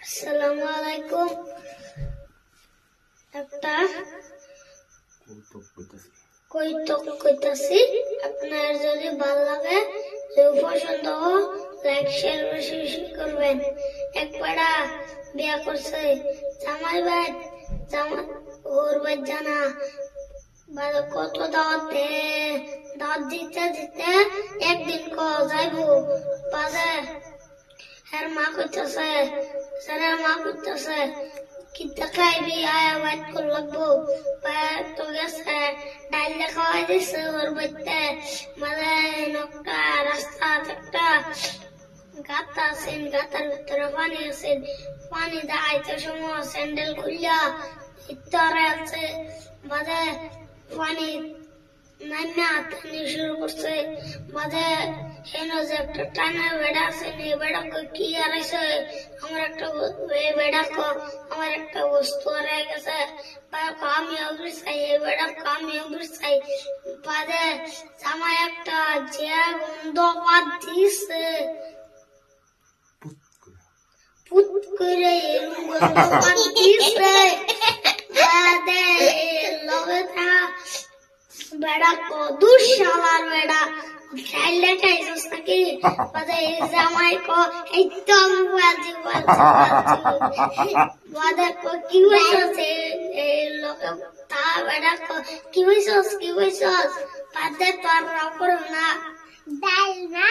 আসসালামু আলাইকুম। একটা কইতক কইতাছি, আপনার যদি ভালো লাগে, যদি পছন্দ হয়, লাইক শেয়ার বেশি বেশি করবেন। এক পাড়া বিয়া করছে, জামাই ভাই ওর ভাই জানা কত দাওয়াত দিতে দিতে একদিন যাইবো বাজে। হ্যাঁ মা কইতাছে, স্যারের মা কইতাছে কিতা খাইবি, আয়া বাইট কর লাগবো। তো গেছে ডাইল খাওয়াই দিছে ওর বাইতে। মানে একটা রাস্তা একটা গাতা আছেন, গাতার ভিতরে পানি আছেন। পানি দাঁড়াইতে সময় স্যান্ডেল খুললা ইত্তরে আছে বাজে। পানি নাইমা টানি শুরু করছে বাজে। হেন যে একটা টানা বেড়া আছে, বেড়া কি হারাইছে আমার একটা বেড়া, আমার একটা বস্তু হারাই গেছে। আমি অগ্রি চাই, এই বেড়া আমি অগ্রি চাই বাজে। জামাই একটা যে গন্ধ পাত দিছে, পুত করে এরকম গন্ধ পাত দিছে বাজে। লগে থা বেড়া দূর শালার বেড়া খাইলে খাইছিস নাকি বাজে। জামাই একদম বাজে বাজে কি হয়েছে লোকে তা বেড়া কি হয়েছস বাজে তোর রাও করো না ডাল না